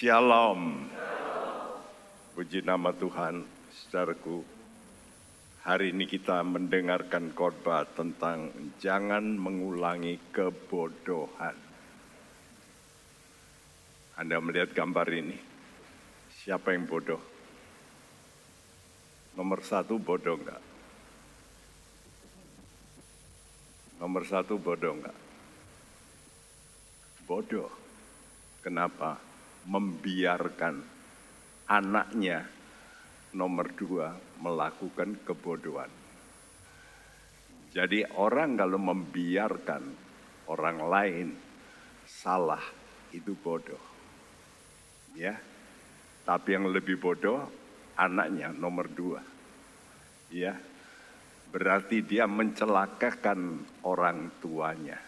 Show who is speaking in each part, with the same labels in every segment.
Speaker 1: Shalom. Puji nama Tuhan, saudaraku. Hari ini kita mendengarkan khotbah tentang jangan mengulangi kebodohan. Anda melihat gambar ini, siapa yang bodoh? Nomor satu bodoh enggak? Nomor satu bodoh enggak? Bodoh. Kenapa? Membiarkan anaknya nomor dua melakukan kebodohan. Jadi orang kalau membiarkan orang lain salah itu bodoh. Ya. Tapi yang lebih bodoh anaknya nomor dua. Ya. Berarti dia mencelakakan orang tuanya.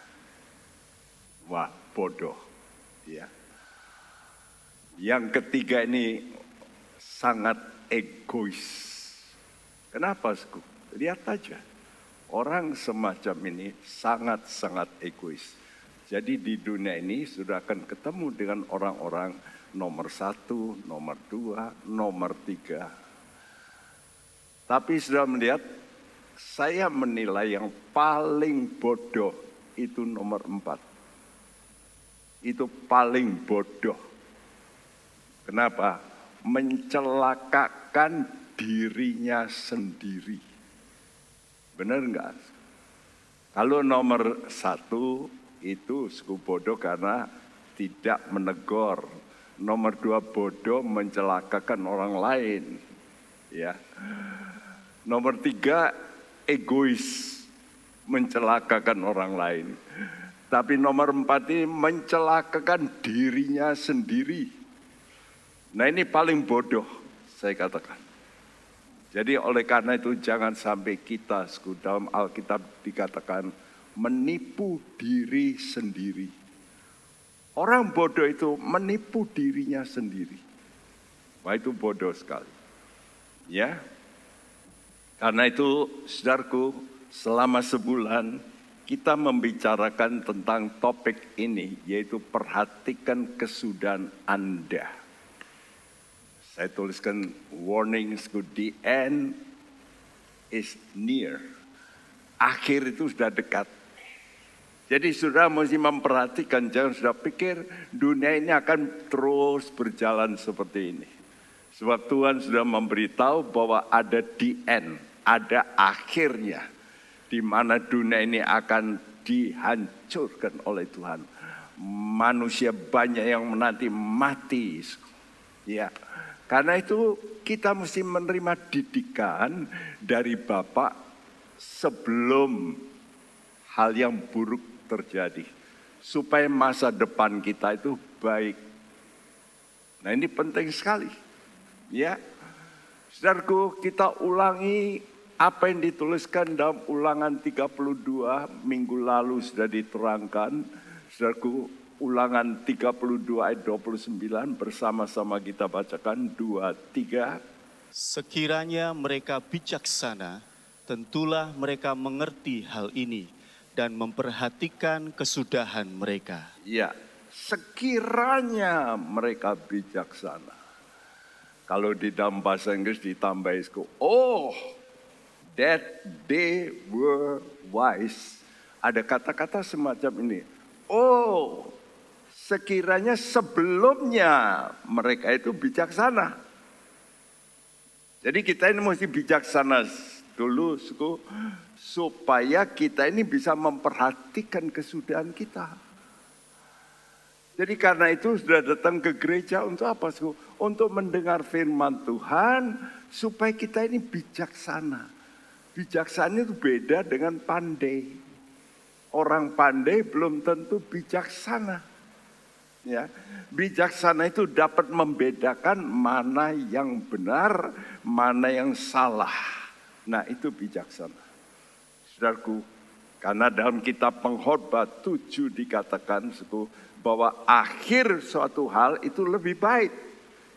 Speaker 1: Wah, bodoh. Ya. Yang ketiga ini sangat egois. Kenapa? Lihat aja. Orang semacam ini sangat-sangat egois. Jadi di dunia ini sudah akan ketemu dengan orang-orang nomor satu, nomor dua, nomor tiga. Tapi sudah melihat, saya menilai yang paling bodoh itu nomor 4. Itu paling bodoh. Kenapa? Mencelakakan dirinya sendiri. Benar enggak? Kalau nomor 1 itu bodoh karena tidak menegur. Nomor 2 bodoh mencelakakan orang lain. Ya. Nomor 3 egois mencelakakan orang lain. Tapi nomor 4 ini mencelakakan dirinya sendiri. Nah ini paling bodoh saya katakan. Jadi oleh karena itu jangan sampai kita dalam Alkitab dikatakan menipu diri sendiri. Orang bodoh itu menipu dirinya sendiri. Wah itu bodoh sekali. Ya. Karena itu saudaraku selama sebulan kita membicarakan tentang topik ini yaitu perhatikan kesudahan Anda. Saya tuliskan warning, the end is near. Akhir itu sudah dekat. Jadi sudah mesti memperhatikan, jangan sudah pikir dunia ini akan terus berjalan seperti ini. Sebab Tuhan sudah memberitahu bahwa ada the end, ada akhirnya. Di mana dunia ini akan dihancurkan oleh Tuhan. Manusia banyak yang menanti mati. Ya. Karena itu kita mesti menerima didikan dari Bapak sebelum hal yang buruk terjadi. Supaya masa depan kita itu baik. Nah ini penting sekali. Ya, saudaraku kita ulangi apa yang dituliskan dalam Ulangan 32 minggu lalu sudah diterangkan. Saudaraku Ulangan 32 ayat 29 bersama-sama kita bacakan 2, 3.
Speaker 2: Sekiranya mereka bijaksana, tentulah mereka mengerti hal ini dan memperhatikan kesudahan mereka.
Speaker 1: Ya, sekiranya mereka bijaksana. Kalau di dalam bahasa Inggris ditambah that they were wise. Ada kata-kata semacam ini. Sekiranya sebelumnya mereka itu bijaksana. Jadi kita ini mesti bijaksana dulu supaya kita ini bisa memperhatikan kesudahan kita. Jadi karena itu sudah datang ke gereja untuk apa? Untuk mendengar firman Tuhan supaya kita ini bijaksana. Bijaksana itu beda dengan pandai. Orang pandai belum tentu bijaksana. Ya, bijaksana itu dapat membedakan mana yang benar, mana yang salah. Nah itu bijaksana. Saudaraku, karena dalam kitab Pengkhotbah 7 dikatakan bahwa akhir suatu hal itu lebih baik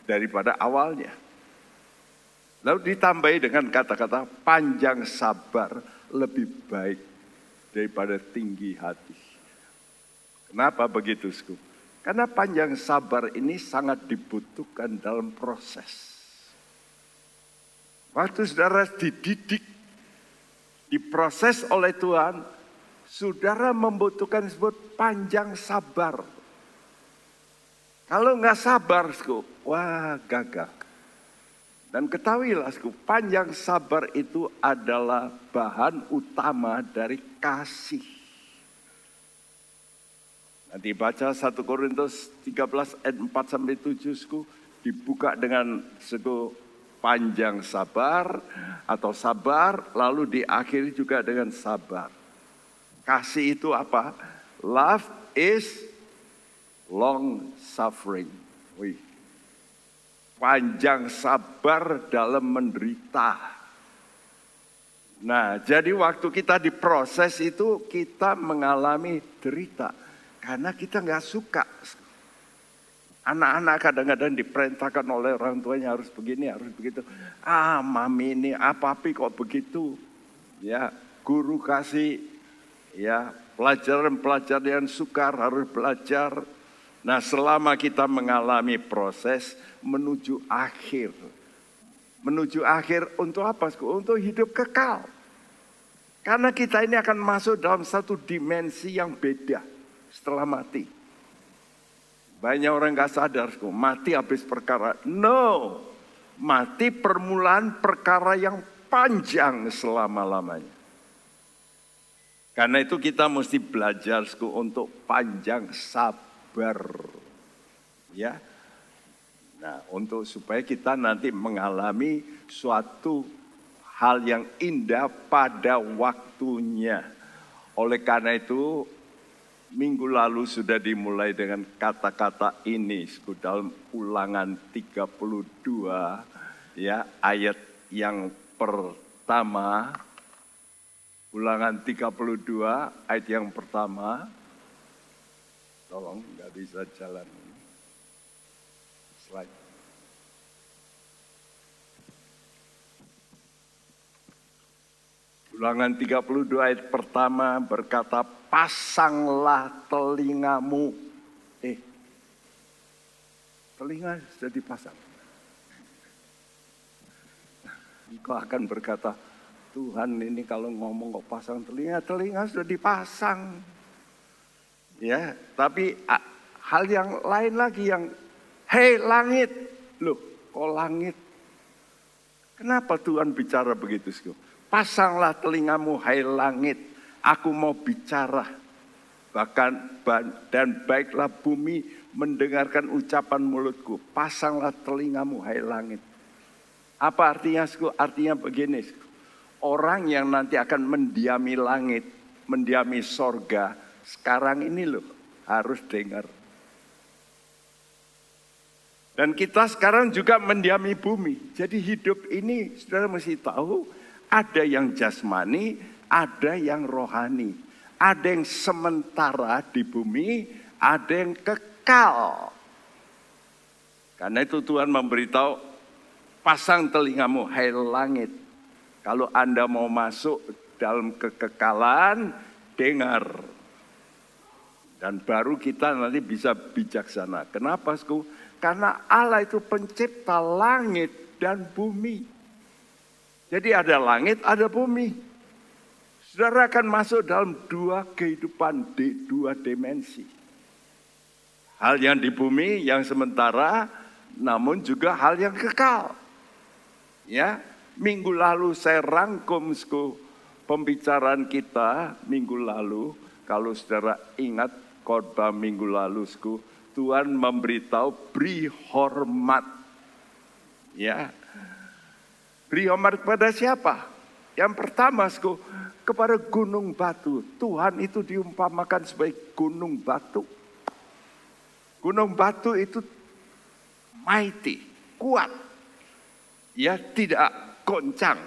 Speaker 1: daripada awalnya. Lalu ditambahi dengan kata-kata panjang sabar lebih baik daripada tinggi hati. Kenapa begitu, Sku? Karena panjang sabar ini sangat dibutuhkan dalam proses. Waktu saudara dididik, diproses oleh Tuhan, saudara membutuhkan disebut panjang sabar. Kalau nggak sabar, wah gagal. Dan ketahuilah, panjang sabar itu adalah bahan utama dari kasih. Nanti baca 1 Korintus 13 ayat 4-7, dibuka dengan panjang sabar atau sabar, lalu diakhiri juga dengan sabar. Kasih itu apa? Love is long suffering. Panjang sabar dalam menderita. Nah, jadi waktu kita diproses itu kita mengalami derita. Karena kita nggak suka. Anak-anak kadang-kadang diperintahkan oleh orang tuanya harus begini, harus begitu. Mami ini papi kok begitu. Ya, guru kasih ya pelajaran-pelajaran yang sukar harus belajar. Nah, selama kita mengalami proses menuju akhir. Menuju akhir untuk apa? Untuk hidup kekal. Karena kita ini akan masuk dalam satu dimensi yang beda setelah mati. Banyak orang gak sadar, mati habis perkara. No, mati permulaan perkara yang panjang selama-lamanya. Karena itu kita mesti belajar untuk panjang sabar. Ya, nah untuk supaya kita nanti mengalami suatu hal yang indah pada waktunya. Oleh karena itu minggu lalu sudah dimulai dengan kata-kata ini dalam Ulangan 32 ya, ayat yang pertama. Ulangan 32 ayat yang pertama. Tolong, nggak bisa jalan. Slide. Ulangan 32 ayat pertama berkata, pasanglah telingamu. Telinga sudah dipasang. Engkau akan berkata, Tuhan ini kalau ngomong kok pasang telinga, telinga sudah dipasang. Ya, tapi hal yang lain lagi yang, hei langit, loh kok langit? Kenapa Tuhan bicara begitu? Pasanglah telingamu, hai langit, aku mau bicara. Bahkan dan baiklah bumi mendengarkan ucapan mulutku. Pasanglah telingamu, hai langit. Apa artinya? Artinya begini, orang yang nanti akan mendiami langit, mendiami sorga, sekarang ini loh harus dengar. Dan kita sekarang juga mendiami bumi. Jadi hidup ini saudara mesti tahu ada yang jasmani, ada yang rohani. Ada yang sementara di bumi, ada yang kekal. Karena itu Tuhan memberitahu, pasang telingamu hai langit. Kalau Anda mau masuk dalam kekekalan, dengar. Dan baru kita nanti bisa bijaksana. Kenapa? Karena Allah itu pencipta langit dan bumi. Jadi ada langit, ada bumi. Saudara akan masuk dalam dua kehidupan, dua dimensi. Hal yang di bumi, yang sementara, namun juga hal yang kekal. Ya, minggu lalu saya rangkum pembicaraan kita minggu lalu. Kalau saudara ingat khotbah minggu lalu, Tuhan memberitahu beri hormat. Ya, beri hormat kepada siapa? Yang pertama, kepada gunung batu. Tuhan itu diumpamakan sebagai gunung batu. Gunung batu itu mighty, kuat. Ya, tidak goncang.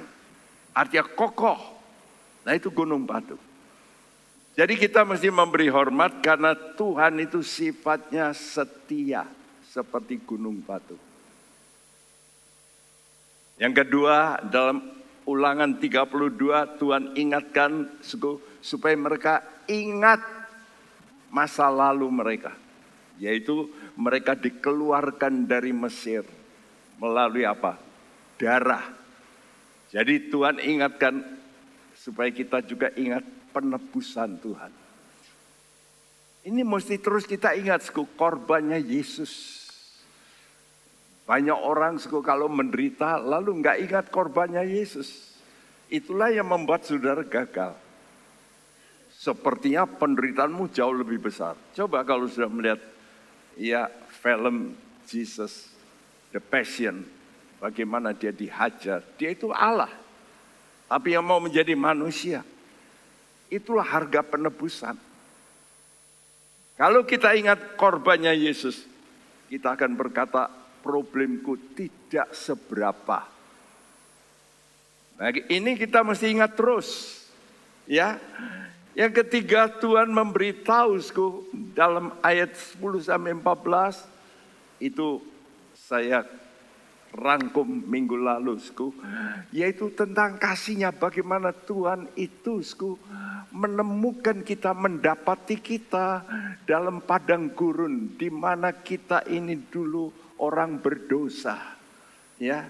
Speaker 1: Artinya kokoh. Nah, itu gunung batu. Jadi kita mesti memberi hormat karena Tuhan itu sifatnya setia seperti gunung batu. Yang kedua, dalam Ulangan 32 Tuhan ingatkan supaya mereka ingat masa lalu mereka. Yaitu mereka dikeluarkan dari Mesir melalui apa? Darah. Jadi Tuhan ingatkan supaya kita juga ingat penebusan Tuhan. Ini mesti terus kita ingat, korbannya Yesus. Banyak orang kalau menderita lalu nggak ingat korbannya Yesus. Itulah yang membuat saudara gagal. Sepertinya penderitaanmu jauh lebih besar. Coba kalau sudah melihat film Jesus, The Passion, bagaimana dia dihajar. Dia itu Allah, tapi yang mau menjadi manusia. Itulah harga penebusan. Kalau kita ingat korbannya Yesus, kita akan berkata, problemku tidak seberapa. Nah, ini kita mesti ingat terus. Ya. Yang ketiga, Tuhan memberitahu dalam ayat 10-14, itu saya rangkum minggu lalu, yaitu tentang kasihnya, bagaimana Tuhan itu menemukan kita, mendapati kita dalam padang gurun, di mana kita ini dulu orang berdosa, ya,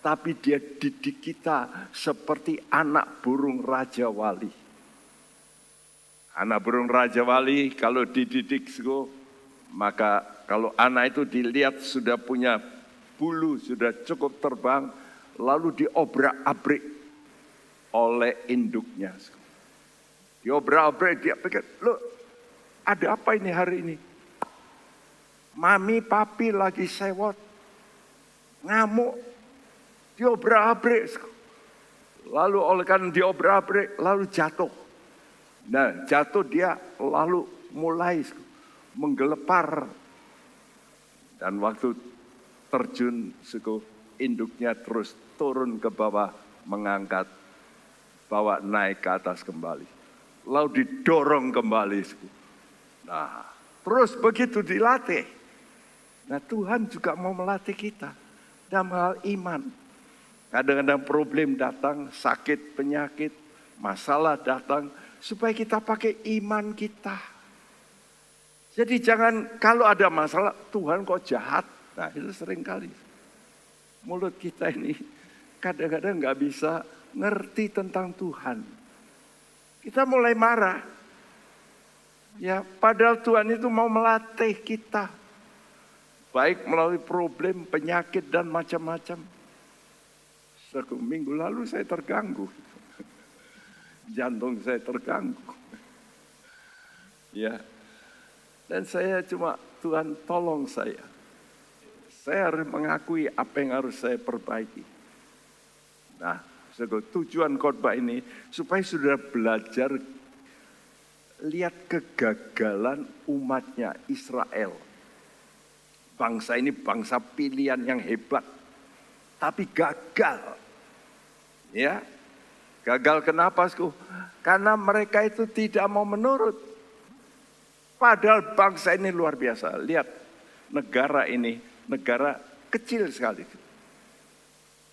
Speaker 1: tapi Dia didik kita seperti anak burung Raja Wali. Anak burung Raja Wali kalau dididik, maka kalau anak itu dilihat sudah punya bulu, sudah cukup terbang, lalu diobrak-abrik oleh induknya. Diobrak-abrik, dia pikir, loh ada apa ini hari ini? Mami, papi lagi sewot, ngamuk, diobrak-abrik. Lalu oleh karena diobrak-abrik, lalu jatuh. Nah, jatuh dia lalu mulai menggelepar. Dan waktu terjun, induknya terus turun ke bawah, mengangkat, bawa naik ke atas kembali. Lalu didorong kembali. Nah, terus begitu dilatih. Nah, Tuhan juga mau melatih kita dalam hal iman. Kadang-kadang problem datang, sakit, penyakit, masalah datang, supaya kita pakai iman kita. Jadi jangan kalau ada masalah, Tuhan kok jahat. Nah, itu sering kali. Mulut kita ini kadang-kadang gak bisa ngerti tentang Tuhan. Kita mulai marah. Ya, padahal Tuhan itu mau melatih kita. Baik melalui problem, penyakit, dan macam-macam. Minggu lalu saya terganggu. Jantung saya terganggu. Ya. Dan saya cuma, Tuhan tolong saya. Saya harus mengakui apa yang harus saya perbaiki. Nah, tujuan khotbah ini supaya sudah belajar lihat kegagalan umatnya Israel. Bangsa ini bangsa pilihan yang hebat, tapi gagal. Ya, gagal kenapa? Karena mereka itu tidak mau menurut. Padahal bangsa ini luar biasa. Lihat negara ini, negara kecil sekali.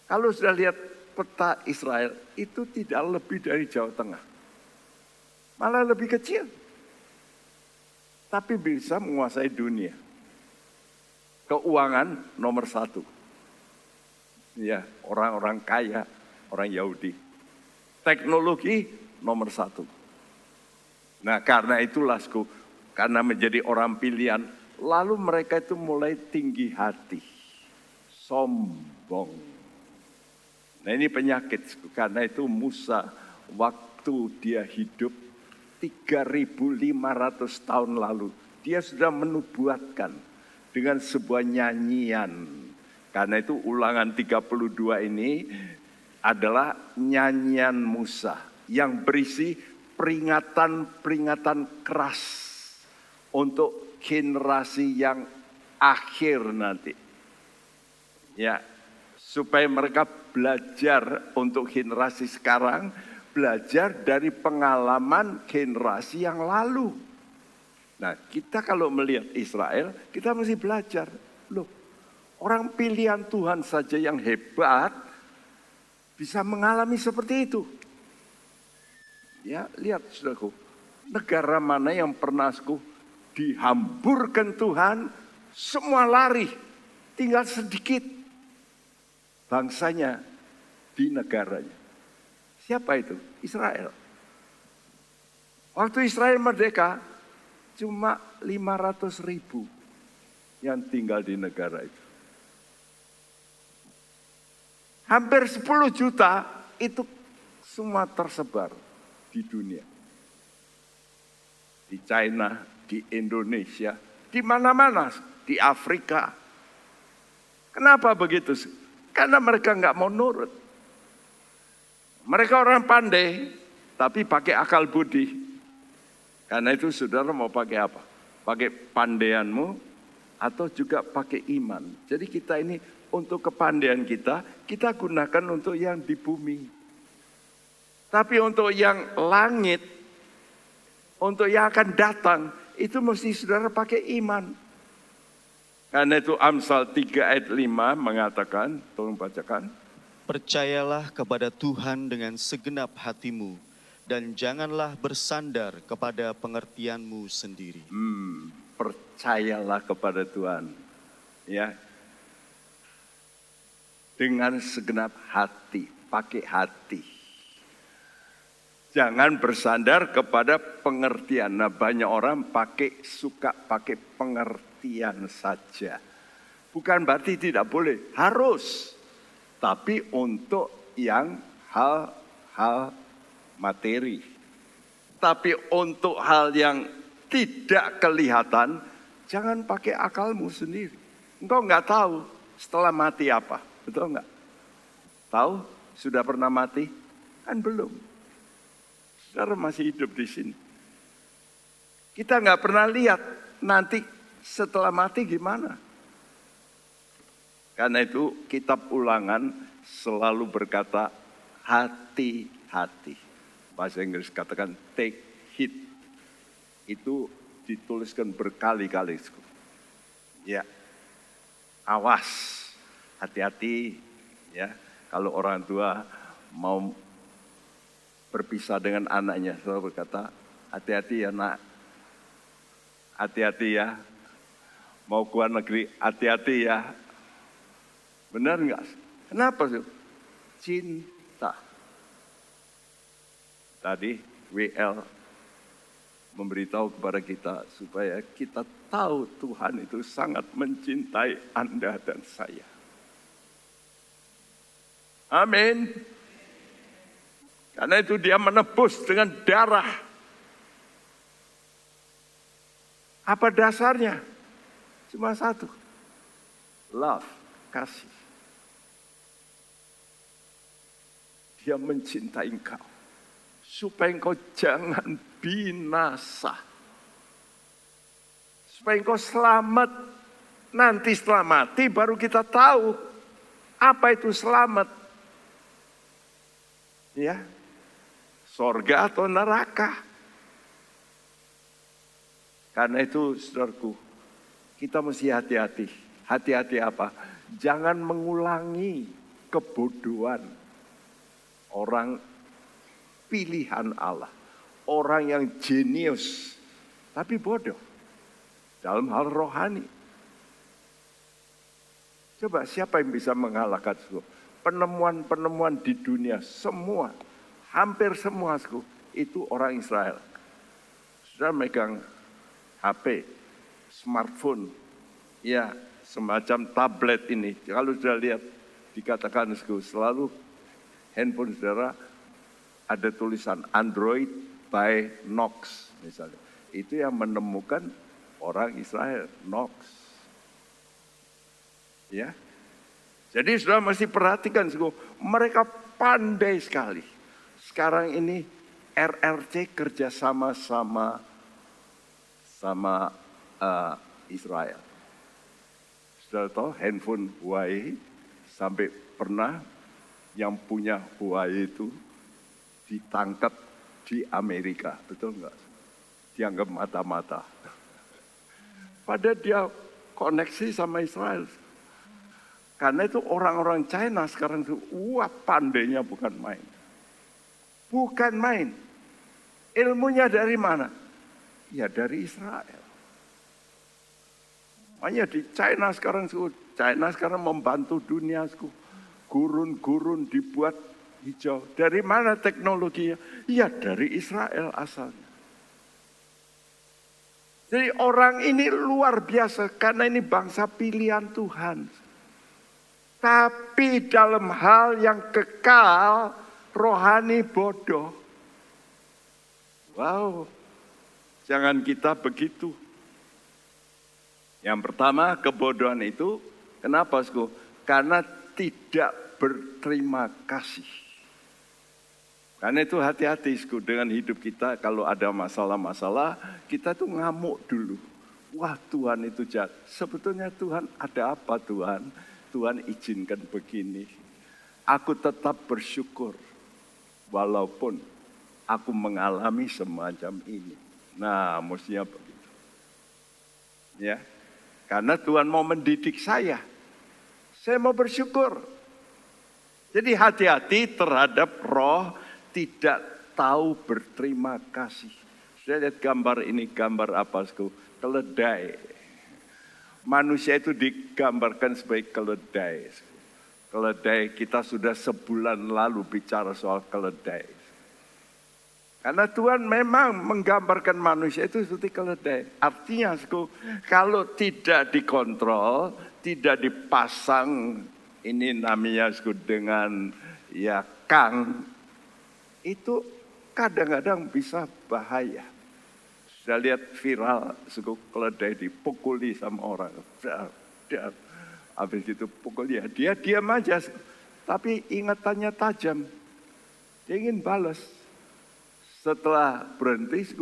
Speaker 1: Kalau sudah lihat peta Israel, itu tidak lebih dari Jawa Tengah. Malah lebih kecil. Tapi bisa menguasai dunia. Keuangan nomor 1. Ya, orang-orang kaya, orang Yahudi. Teknologi nomor 1. Nah, karena itulah, karena menjadi orang pilihan, lalu mereka itu mulai tinggi hati, sombong. Nah, ini penyakit, karena itu Musa waktu dia hidup 3.500 tahun lalu, dia sudah menubuatkan dengan sebuah nyanyian. Karena itu Ulangan 32 ini adalah nyanyian Musa yang berisi peringatan-peringatan keras untuk generasi yang akhir nanti. Ya, supaya mereka belajar untuk generasi sekarang, belajar dari pengalaman generasi yang lalu. Nah, kita kalau melihat Israel, kita mesti belajar. Loh, orang pilihan Tuhan saja yang hebat bisa mengalami seperti itu. Ya, lihat saudaraku, negara mana yang pernah dihamburkan Tuhan, semua lari, tinggal sedikit bangsanya di negaranya. Siapa itu? Israel. Waktu Israel merdeka, cuma 500.000 yang tinggal di negara itu. Hampir 10 juta itu semua tersebar di dunia. Di China, di Indonesia, di mana-mana, di Afrika. Kenapa begitu? Karena mereka nggak mau nurut. Mereka orang pandai, tapi pakai akal budi. Karena itu saudara mau pakai apa? Pakai pandaianmu atau juga pakai iman. Jadi kita ini untuk kepandaian kita gunakan untuk yang di bumi. Tapi untuk yang langit, untuk yang akan datang, itu mesti saudara pakai iman. Karena itu Amsal 3 ayat 5 mengatakan, tolong bacakan.
Speaker 2: Percayalah kepada Tuhan dengan segenap hatimu, dan janganlah bersandar kepada pengertianmu sendiri.
Speaker 1: Percayalah kepada Tuhan. Ya. Dengan segenap hati, pakai hati. Jangan bersandar kepada pengertian. Nah, banyak orang suka pakai pengertian saja. Bukan berarti tidak boleh, harus. Tapi untuk yang hal-hal materi. Tapi untuk hal yang tidak kelihatan, jangan pakai akalmu sendiri. Engkau nggak tahu setelah mati apa, betul nggak? Tahu? Sudah pernah mati? Kan belum. Saudara masih hidup di sini. Kita nggak pernah lihat nanti setelah mati gimana. Karena itu kitab Ulangan selalu berkata hati-hati. Bahasa Inggris katakan take heed. Itu dituliskan berkali-kali. Ya, awas, hati-hati. Ya, kalau orang tua mau berpisah dengan anaknya, selalu berkata, hati-hati ya nak, hati-hati ya. Mau keluar negeri, hati-hati ya. Benar enggak? Kenapa sih? Cinta. Tadi WL memberitahu kepada kita supaya kita tahu Tuhan itu sangat mencintai Anda dan saya. Amin. Karena itu dia menebus dengan darah. Apa dasarnya? Cuma satu. Love, kasih. Dia mencintai engkau. Supaya engkau jangan binasa. Supaya engkau selamat. Nanti setelah mati baru kita tahu apa itu selamat. Ya, sorga atau neraka. Karena itu saudaraku, kita mesti hati-hati. Hati-hati apa? Jangan mengulangi kebodohan orang pilihan Allah. Orang yang jenius, tapi bodoh dalam hal rohani. Coba siapa yang bisa mengalahkan itu? Penemuan-penemuan di dunia semua, hampir semua itu orang Israel. Sudah megang HP, smartphone, ya semacam tablet ini. Kalau sudah lihat dikatakan selalu handphone saudara ada tulisan Android by Knox misalnya. Itu yang menemukan orang Israel, Knox. Ya. Jadi sudah mesti perhatikan, mereka pandai sekali. Sekarang ini RRC kerjasama sama Israel. Sudah tahu handphone Huawei sampai pernah yang punya Huawei itu ditangkap di Amerika, betul enggak? Dianggap mata-mata. Padahal dia koneksi sama Israel. Karena itu orang-orang China sekarang itu, wah pandainya bukan main. Bukan main. Ilmunya dari mana? Ya dari Israel. Hanya di China sekarang, China sekarang membantu dunia. Gurun-gurun dibuat hijau. Dari mana teknologinya? Ya dari Israel asalnya. Jadi orang ini luar biasa karena ini bangsa pilihan Tuhan. Tapi dalam hal yang kekal, rohani bodoh. Wow, jangan kita begitu. Yang pertama, kebodohan itu, kenapa? Karena tidak berterima kasih. Karena itu hati-hati dengan hidup kita, kalau ada masalah-masalah, kita tuh ngamuk dulu. Wah, Tuhan itu jahat. Sebetulnya Tuhan ada apa Tuhan? Tuhan izinkan begini. Aku tetap bersyukur walaupun aku mengalami semacam ini. Nah, mestinya begitu. Ya. Karena Tuhan mau mendidik saya. Saya mau bersyukur. Jadi hati-hati terhadap roh tidak tahu berterima kasih. Saya lihat gambar ini, gambar apa? Keledai. Manusia itu digambarkan sebagai keledai. Keledai, kita sudah sebulan lalu bicara soal keledai. Karena Tuhan memang menggambarkan manusia itu seperti keledai. Artinya, kalau tidak dikontrol, tidak dipasang, ini namanya dengan ya kang, itu kadang-kadang bisa bahaya. Sudah lihat viral, keledai dipukuli sama orang. Habis itu pukul dia diam aja. Tapi ingatannya tajam. Dia ingin balas. Setelah berhenti,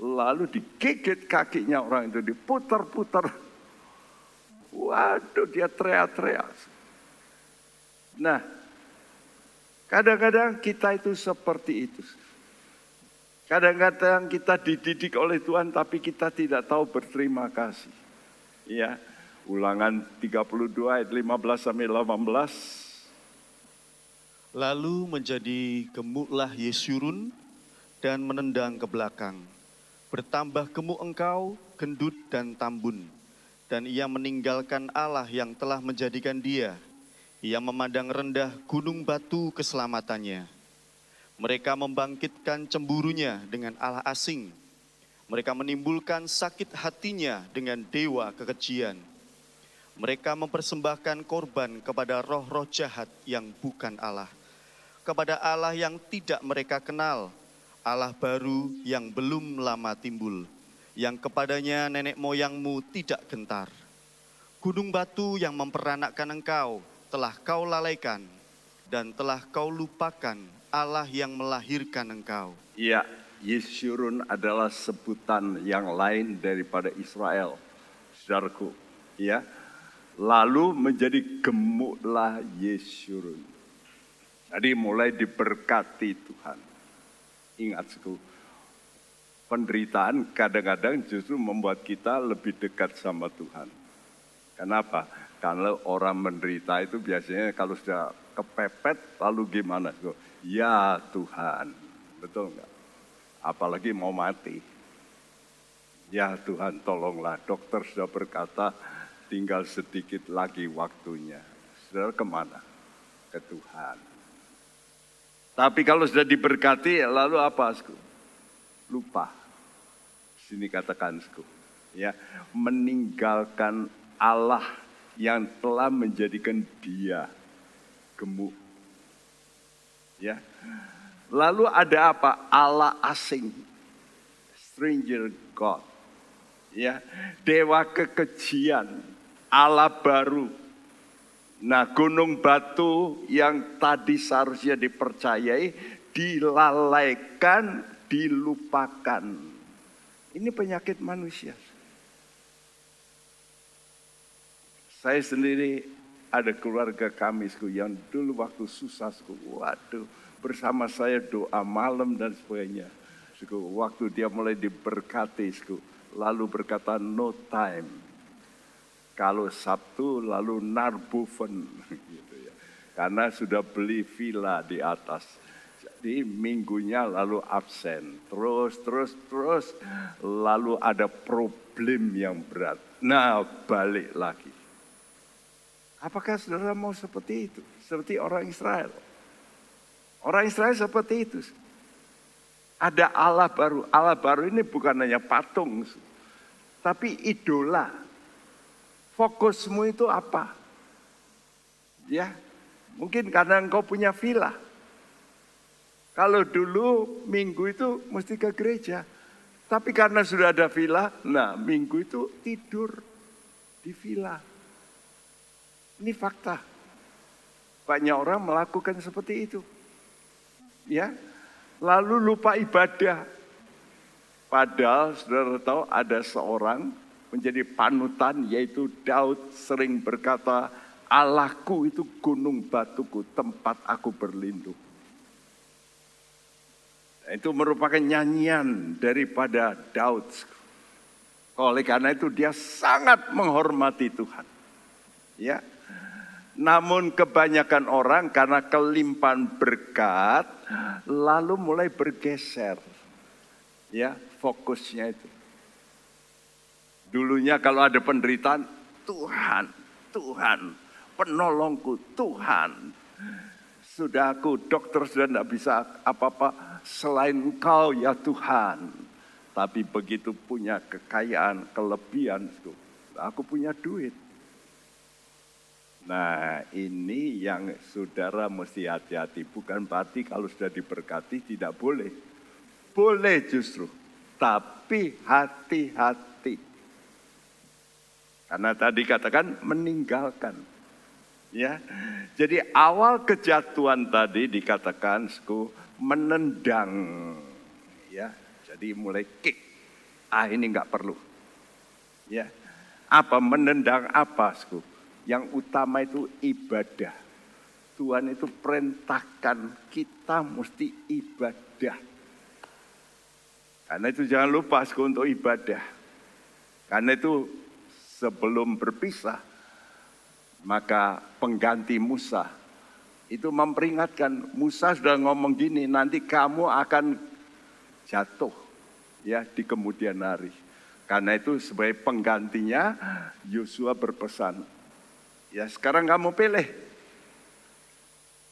Speaker 1: lalu digigit kakinya orang itu, diputar-putar. Waduh, dia teriak-teriak. Nah, kadang-kadang kita itu seperti itu. Kadang-kadang kita dididik oleh Tuhan, tapi kita tidak tahu berterima kasih. Ya, Ulangan 32 ayat 15 sampai 18.
Speaker 2: Lalu menjadi gemuklah Yesurun dan menendang ke belakang. Bertambah gemuk engkau, gendut dan tambun. Dan ia meninggalkan Allah yang telah menjadikan dia. Ia memandang rendah gunung batu keselamatannya. Mereka membangkitkan cemburunya dengan Allah asing. Mereka menimbulkan sakit hatinya dengan dewa kekejian. Mereka mempersembahkan korban kepada roh-roh jahat yang bukan Allah. Kepada Allah yang tidak mereka kenal. Allah baru yang belum lama timbul, yang kepadanya nenek moyangmu tidak gentar. Gunung batu yang memperanakkan engkau telah kau lalaikan, dan telah kau lupakan Allah yang melahirkan engkau.
Speaker 1: Ya, Yesurun adalah sebutan yang lain daripada Israel, saudaraku. Ya, lalu menjadi gemuklah Yesurun. Jadi mulai diberkati Tuhan. Ingat, penderitaan kadang-kadang justru membuat kita lebih dekat sama Tuhan. Kenapa? Karena orang menderita itu biasanya kalau sudah kepepet lalu gimana? Ya Tuhan, betul enggak? Apalagi mau mati. Ya Tuhan tolonglah, dokter sudah berkata tinggal sedikit lagi waktunya. Saudara kemana? Ke Tuhan. Tapi kalau sudah diberkati, lalu apa? Lupa. Sini katakan, ya, meninggalkan Allah yang telah menjadikan dia gemuk. Ya. Lalu ada apa? Allah asing. Stranger God. Ya, dewa kekejian, Allah baru. Nah, gunung batu yang tadi seharusnya dipercayai, dilalaikan, dilupakan. Ini penyakit manusia. Saya sendiri ada keluarga kami yang dulu waktu susah, waduh, bersama saya doa malam dan sebagainya. Waktu dia mulai diberkati, lalu berkata no time. Kalau Sabtu lalu Narboven gitu ya. Karena sudah beli villa di atas. di minggunya lalu absen. Terus, lalu ada problem yang berat. Nah, balik lagi. Apakah saudara mau seperti itu? Seperti orang Israel. Orang Israel seperti itu. Ada Allah baru. Allah baru ini bukan hanya patung, tapi idola. Fokusmu itu apa? Ya, mungkin karena engkau punya villa. Kalau dulu minggu itu mesti ke gereja. Tapi karena sudah ada villa, nah minggu itu tidur di villa. Ini fakta. Banyak orang melakukan seperti itu. Ya, lalu lupa ibadah. Padahal saudara tahu ada seorang menjadi panutan yaitu Daud sering berkata, Allahku itu gunung batuku, tempat aku berlindung. Itu merupakan nyanyian daripada Daud. Oleh karena itu dia sangat menghormati Tuhan. Ya. Namun kebanyakan orang karena kelimpahan berkat lalu mulai bergeser. Ya, fokusnya itu. Dulunya kalau ada penderitaan, Tuhan, penolongku, Tuhan. Sudah aku dokter sudah tidak bisa apa-apa selain Engkau ya Tuhan. Tapi begitu punya kekayaan, kelebihan, aku punya duit. Nah ini yang saudara mesti hati-hati. Bukan berarti kalau sudah diberkati tidak boleh. Boleh justru. Tapi hati-hati. Karena tadi katakan meninggalkan. Ya, jadi awal kejatuhan tadi dikatakan menendang, ya, jadi mulai kick, ini nggak perlu, ya, apa menendang apa, yang utama itu ibadah. Tuhan itu perintahkan kita mesti ibadah, karena itu jangan lupa untuk ibadah, karena itu sebelum berpisah. Maka pengganti Musa itu memperingatkan, Musa sudah ngomong gini, nanti kamu akan jatuh ya di kemudian hari. Karena itu sebagai penggantinya Yosua berpesan, ya sekarang kamu pilih.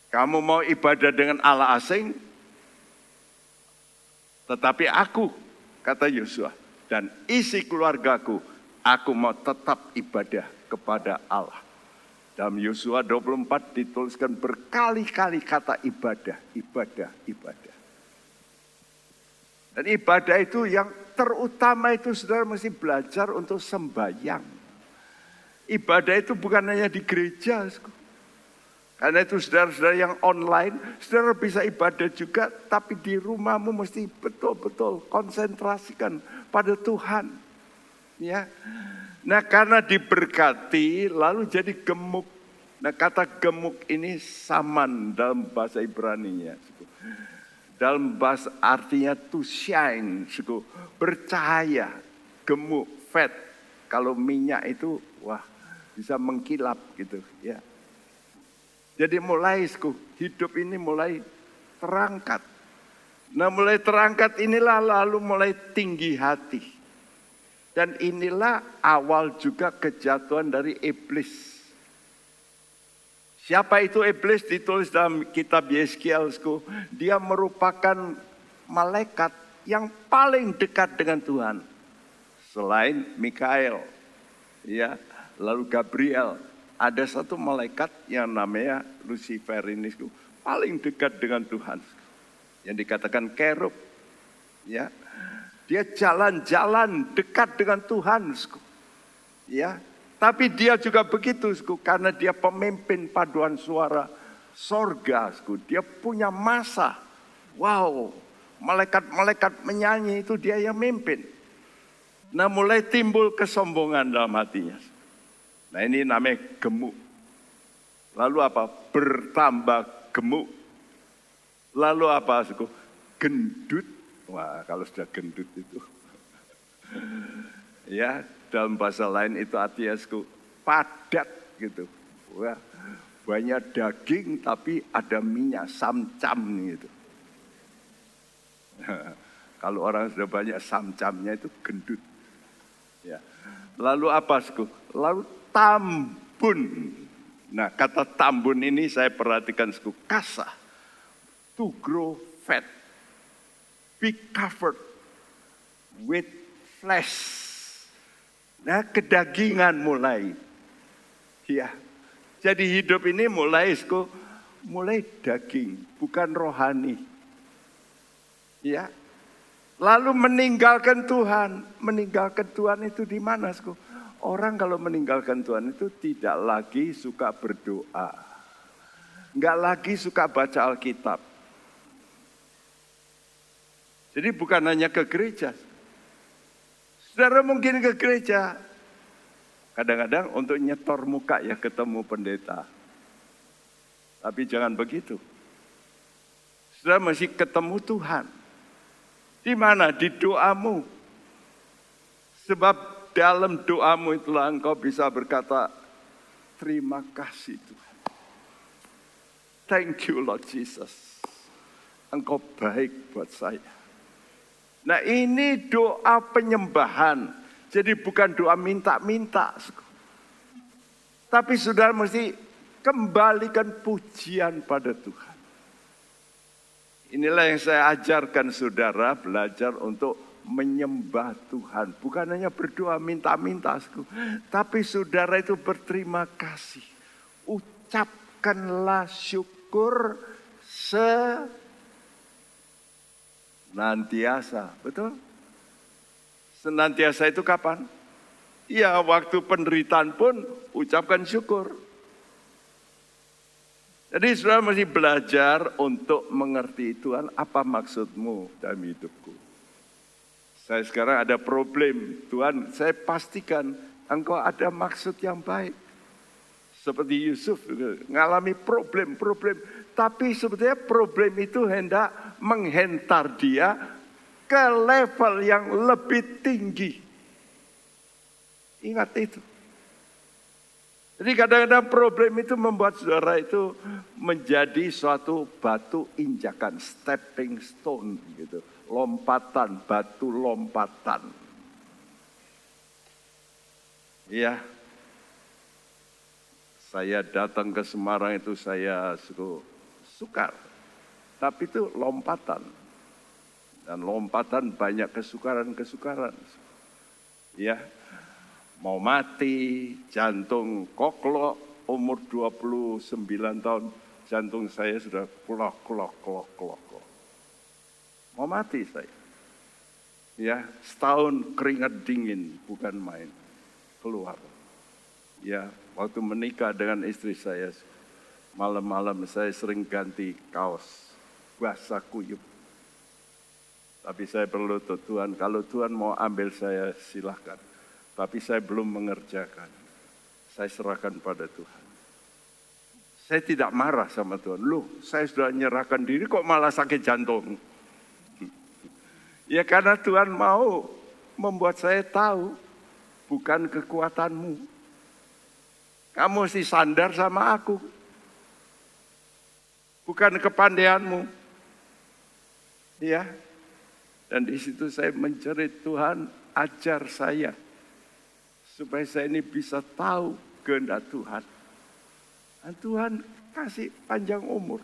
Speaker 1: Kamu mau ibadah dengan Allah asing, tetapi aku, kata Yosua, dan isi keluargaku, aku mau tetap ibadah kepada Allah. Dalam Yosua 24 dituliskan berkali-kali kata ibadah, ibadah, ibadah. Dan ibadah itu yang terutama itu saudara mesti belajar untuk sembahyang. Ibadah itu bukan hanya di gereja. Karena itu saudara-saudara yang online, saudara bisa ibadah juga, tapi di rumahmu mesti betul-betul konsentrasikan pada Tuhan. Ya. Nah karena diberkati lalu jadi gemuk. Nah kata gemuk ini saman dalam bahasa Ibraninya. Dalam bahasa artinya to shine. Bercahaya, gemuk, fat. Kalau minyak itu wah bisa mengkilap gitu ya. Jadi mulai hidup ini mulai terangkat. Nah mulai terangkat inilah lalu mulai tinggi hati. Dan inilah awal juga kejatuhan dari iblis. Siapa itu iblis ditulis dalam kitab Yeskiel. Dia merupakan malaikat yang paling dekat dengan Tuhan. Selain Mikael. Ya, lalu Gabriel. Ada satu malaikat yang namanya Lucifer ini. Paling dekat dengan Tuhan. Yang dikatakan kerub. Ya. Dia jalan-jalan dekat dengan Tuhan. Ya, tapi dia juga begitu, karena dia pemimpin paduan suara sorga. Dia punya masa. Wow, malaikat-malaikat menyanyi itu dia yang mimpin. Nah mulai timbul kesombongan dalam hatinya. Nah ini namanya gemuk. Lalu apa? Bertambah gemuk. Lalu apa? Gendut. Wah, kalau sudah gendut itu. Ya, dalam bahasa lain itu artinya padat gitu. Wah, banyak daging tapi ada minyak, samcam gitu. Kalau orang sudah banyak samcamnya itu gendut. Ya. Lalu apa, Sku? Lalu tambun. Nah, kata tambun ini saya perhatikan, Sku. Kasah. To grow fat. Be covered with flesh. Nah, kedagingan mulai. Ya. Jadi hidup ini mulai, Sku, mulai daging, bukan rohani. Ya. Lalu meninggalkan Tuhan. Meninggalkan Tuhan itu di mana, Sku? Orang kalau meninggalkan Tuhan itu tidak lagi suka berdoa. Enggak lagi suka baca Alkitab. Jadi bukan hanya ke gereja. Saudara mungkin ke gereja. Kadang-kadang untuk nyetor muka ya ketemu pendeta. Tapi jangan begitu. Saudara mesti ketemu Tuhan. Di mana? Di doamu. Sebab dalam doamu itulah engkau bisa berkata, terima kasih Tuhan. Thank you Lord Jesus. Engkau baik buat saya. Nah ini doa penyembahan. Jadi bukan doa minta-minta. Tapi saudara mesti kembalikan pujian pada Tuhan. Inilah yang saya ajarkan saudara, belajar untuk menyembah Tuhan. Bukan hanya berdoa minta-minta, tapi saudara itu berterima kasih. Ucapkanlah syukur senantiasa. Betul? Senantiasa itu kapan? Ya waktu penderitaan pun ucapkan syukur. Jadi saudara mesti belajar untuk mengerti Tuhan apa maksudmu dalam hidupku. Saya sekarang ada problem. Tuhan saya pastikan engkau ada maksud yang baik. Seperti Yusuf mengalami problem. Tapi sebetulnya problem itu hendak menghentar dia ke level yang lebih tinggi. Ingat itu. Jadi kadang-kadang problem itu membuat saudara itu menjadi suatu batu injakan, stepping stone gitu, lompatan, batu lompatan. Iya. Saya datang ke Semarang itu saya sukar. Tapi itu lompatan. Dan lompatan banyak kesukaran. Ya. Mau mati, jantung koklok, umur 29 tahun, jantung saya sudah klok. Mau mati saya. Ya, setahun keringat dingin, bukan main. Keluar. Ya, waktu menikah dengan istri saya, malam-malam saya sering ganti kaos, basah kuyup. Tapi saya berlutut, Tuhan, kalau Tuhan mau ambil saya silahkan. Tapi saya belum mengerjakan. Saya serahkan pada Tuhan. Saya tidak marah sama Tuhan. Loh, saya sudah menyerahkan diri kok malah sakit jantung. Ya karena Tuhan mau membuat saya tahu. Bukan kekuatanmu. Kamu mesti sandar sama aku. Bukan kepandaianmu. Ya. Dan di situ saya menjerit, Tuhan ajar saya. Supaya saya ini bisa tahu kehendak Tuhan. Dan Tuhan kasih panjang umur.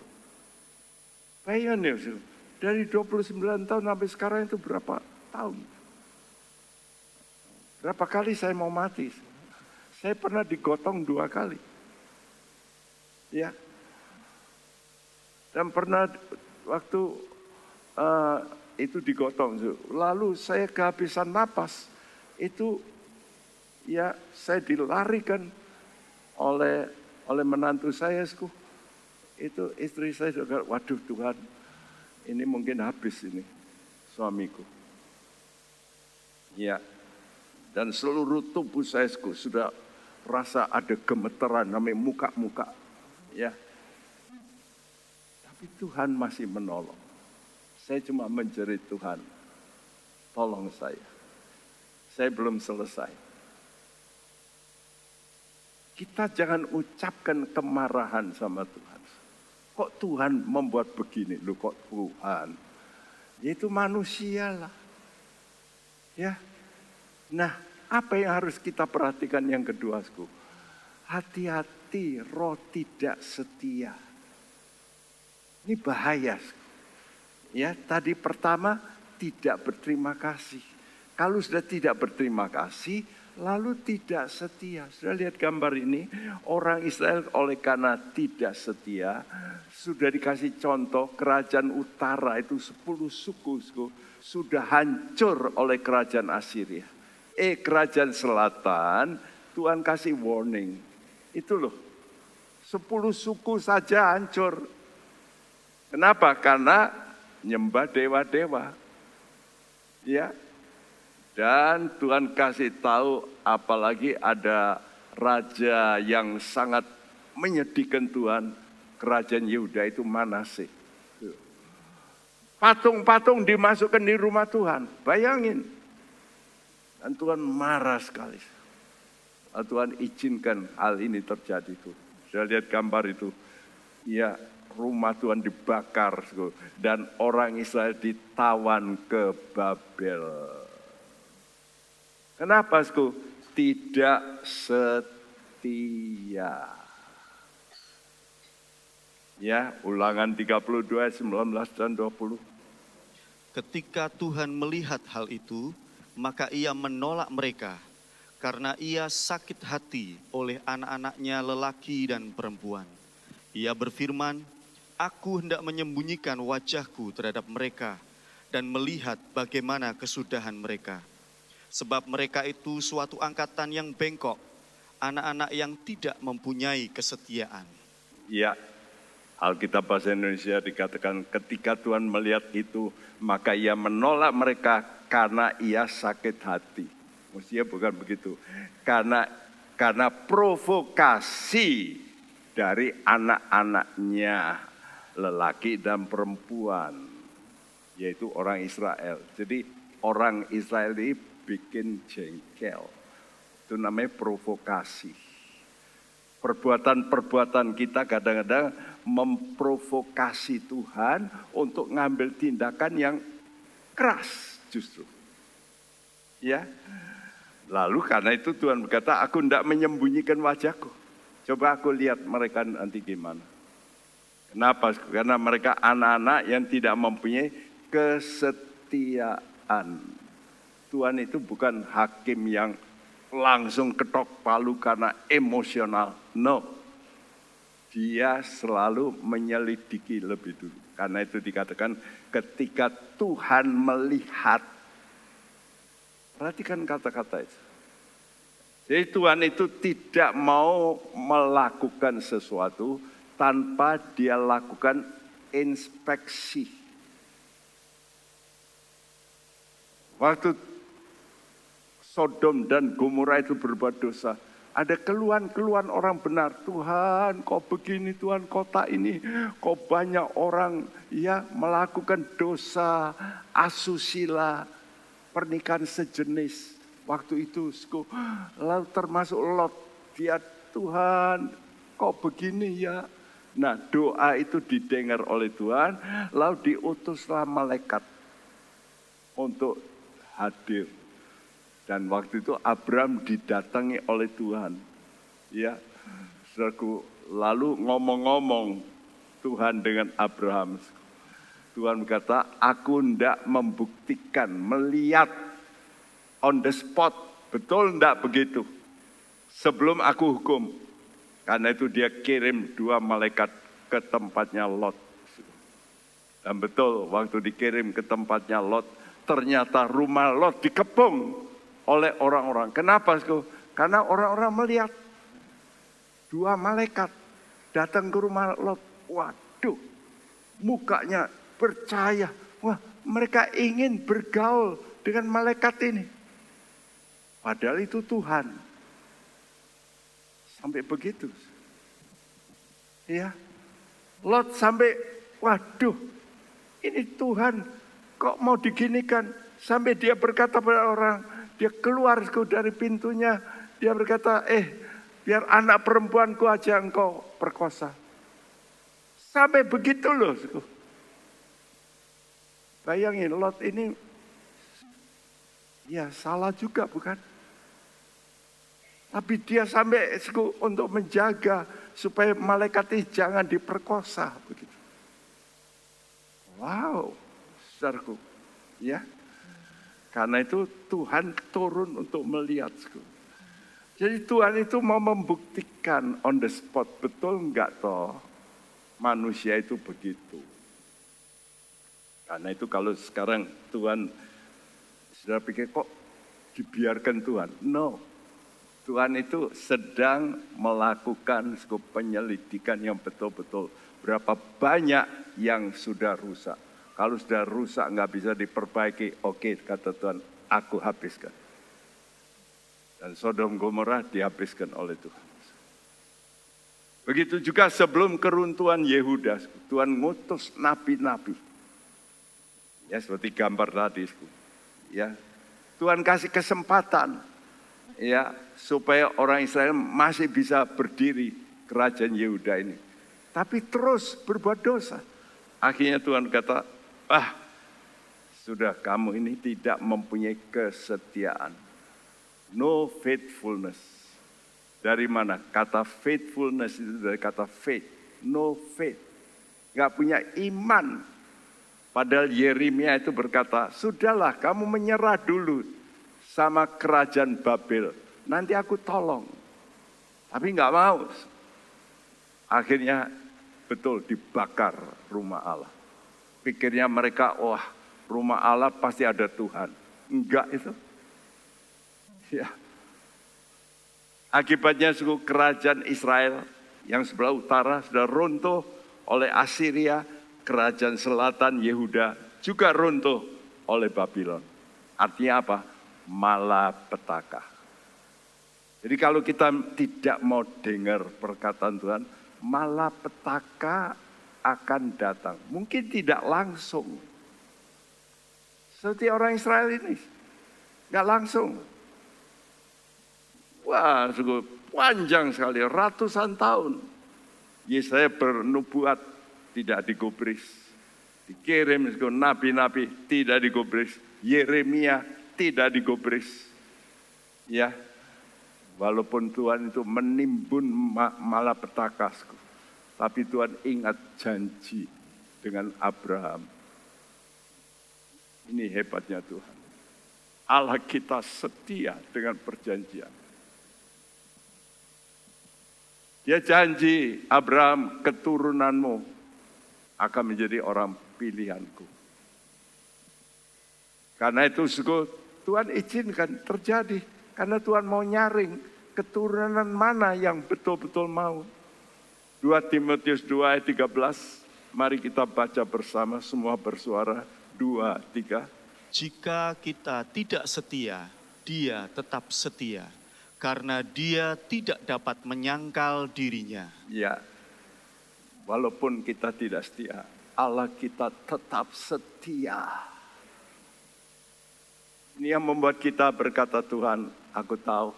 Speaker 1: Bayangin ya, dari 29 tahun sampai sekarang itu berapa tahun? Berapa kali saya mau mati? Saya pernah digotong 2 kali. Ya. Dan pernah waktu itu digotong. Lalu saya kehabisan napas. Itu ya saya dilarikan oleh menantu saya. Itu istri saya juga, waduh Tuhan, ini mungkin habis ini suamiku. Ya, dan seluruh tubuh saya sudah rasa ada gemeteran, namanya muka-muka. Ya, tapi Tuhan masih menolong. Saya cuma menjerit, Tuhan, tolong saya. Saya belum selesai. Kita jangan ucapkan kemarahan sama Tuhan. Kok Tuhan membuat begini? Loh kok Tuhan? Yaitu manusia lah. Ya. Nah, apa yang harus kita perhatikan yang kedua, Sku? Hati-hati roh tidak setia. Ini bahaya. Ya, tadi pertama tidak berterima kasih. Kalau sudah tidak berterima kasih, lalu tidak setia. Sudah lihat gambar ini, orang Israel oleh karena tidak setia, sudah dikasih contoh kerajaan utara itu 10 suku sudah hancur oleh kerajaan Assyria. Kerajaan selatan, Tuhan kasih warning. Itu loh, 10 suku saja hancur. Kenapa? Karena nyembah dewa-dewa. Ya. Dan Tuhan kasih tahu apalagi ada raja yang sangat menyedihkan Tuhan. Kerajaan Yehuda itu Manase. Patung-patung dimasukkan di rumah Tuhan. Bayangin. Dan Tuhan marah sekali. Tuhan izinkan hal ini terjadi itu. Saya lihat gambar itu. Ya, rumah Tuhan dibakar. Dan orang Israel ditawan ke Babel. Kenapa, Sku? Tidak setia. Ya, Ulangan 32, 19 dan 20.
Speaker 2: Ketika Tuhan melihat hal itu, maka ia menolak mereka, karena ia sakit hati oleh anak-anaknya lelaki dan perempuan. Ia berfirman, aku hendak menyembunyikan wajahku terhadap mereka, dan melihat bagaimana kesudahan mereka. Sebab mereka itu suatu angkatan yang bengkok, anak-anak yang tidak mempunyai kesetiaan.
Speaker 1: Ya, Alkitab bahasa Indonesia dikatakan ketika Tuhan melihat itu, maka ia menolak mereka karena ia sakit hati. Mestinya bukan begitu. Karena provokasi dari anak-anaknya, lelaki dan perempuan, yaitu orang Israel. Jadi orang Israel ini bikin jengkel. Itu namanya provokasi. Perbuatan-perbuatan kita kadang-kadang memprovokasi Tuhan untuk ngambil tindakan yang keras justru. Ya. Lalu karena itu Tuhan berkata, aku tidak menyembunyikan wajahku. Coba aku lihat mereka nanti gimana. Kenapa? Karena mereka anak-anak yang tidak mempunyai kesetiaan. Tuhan itu bukan hakim yang langsung ketok palu karena emosional. No. Dia selalu menyelidiki lebih dulu. Karena itu dikatakan ketika Tuhan melihat. Perhatikan kata-kata itu. Jadi Tuhan itu tidak mau melakukan sesuatu tanpa dia lakukan inspeksi. Waktu Sodom dan Gomora itu berbuat dosa. Ada keluhan-keluhan orang benar. Tuhan kok begini, Tuhan kota ini. Kok banyak orang ya melakukan dosa, asusila, pernikahan sejenis. Waktu itu, lalu termasuk Lot. Dia Tuhan kok begini ya. Nah doa itu didengar oleh Tuhan. Lalu diutuslah malaikat untuk hadir. Dan waktu itu Abraham didatangi oleh Tuhan. Ya, saudaraku, lalu ngomong-ngomong Tuhan dengan Abraham. Tuhan berkata, aku hendak membuktikan, melihat on the spot. Betul enggak begitu? Sebelum aku hukum. Karena itu dia kirim 2 malaikat ke tempatnya Lot. Dan betul waktu dikirim ke tempatnya Lot, ternyata rumah Lot dikepung oleh orang-orang. Kenapa? Karena orang-orang melihat 2 malaikat datang ke rumah Lot. Waduh, mukanya percaya. Wah, mereka ingin bergaul dengan malaikat ini. Padahal itu Tuhan. Sampai begitu. Ya. Lot sampai, waduh, ini Tuhan kok mau diginikan. Sampai dia berkata pada orang, dia keluar dari pintunya. Dia berkata, biar anak perempuanku aja engkau perkosa. Sampai begitu loh. Bayangin Lot ini ya salah juga bukan? Tapi dia sampai untuk menjaga supaya malaikat ini jangan diperkosa begitu. Wow, saudaraku, ya. Karena itu Tuhan turun untuk melihat. Jadi Tuhan itu mau membuktikan on the spot, betul enggak toh manusia itu begitu. Karena itu kalau sekarang Tuhan, saudara pikir kok dibiarkan Tuhan? No, Tuhan itu sedang melakukan penyelidikan yang betul-betul berapa banyak yang sudah rusak. Kalau sudah rusak nggak bisa diperbaiki, oke, kata Tuhan, aku habiskan. Dan Sodom Gomora dihabiskan oleh Tuhan. Begitu juga sebelum keruntuhan Yehuda, Tuhan ngutus nabi-nabi. Ya seperti gambar tadi. Ya, Tuhan kasih kesempatan ya supaya orang Israel masih bisa berdiri kerajaan Yehuda ini. Tapi terus berbuat dosa. Akhirnya Tuhan kata, sudah kamu ini tidak mempunyai kesetiaan. No faithfulness. Dari mana? Kata faithfulness itu dari kata faith. No faith. Gak punya iman. Padahal Yeremia itu berkata, sudahlah kamu menyerah dulu sama kerajaan Babel. Nanti aku tolong. Tapi gak mau. Akhirnya betul dibakar rumah Allah. Pikirnya mereka, wah rumah Allah pasti ada Tuhan. Enggak itu. Ya. Akibatnya suku kerajaan Israel yang sebelah utara sudah runtuh oleh Assyria, kerajaan selatan Yehuda juga runtuh oleh Babylon. Artinya apa? Malapetaka. Jadi kalau kita tidak mau dengar perkataan Tuhan, malapetaka akan datang. Mungkin tidak langsung. Seperti orang Israel ini. Nggak langsung. Wah, cukup panjang sekali, ratusan tahun. Yesaya bernubuat tidak digubris. Dikirim nabi-nabi tidak digubris. Yeremia tidak digubris. Ya, walaupun Tuhan itu menimbun malapetaka, tapi Tuhan ingat janji dengan Abraham. Ini hebatnya Tuhan. Allah kita setia dengan perjanjian. Dia janji, Abraham, keturunanmu akan menjadi orang pilihanku. Karena itu Tuhan izinkan terjadi. Karena Tuhan mau nyaring keturunan mana yang betul-betul mau. 2 Timotius 2 ayat 13. Mari kita baca bersama, semua bersuara. 2, 3.
Speaker 2: Jika kita tidak setia, dia tetap setia. Karena dia tidak dapat menyangkal dirinya.
Speaker 1: Ya, walaupun kita tidak setia, Allah kita tetap setia. Ini yang membuat kita berkata, Tuhan, aku tahu,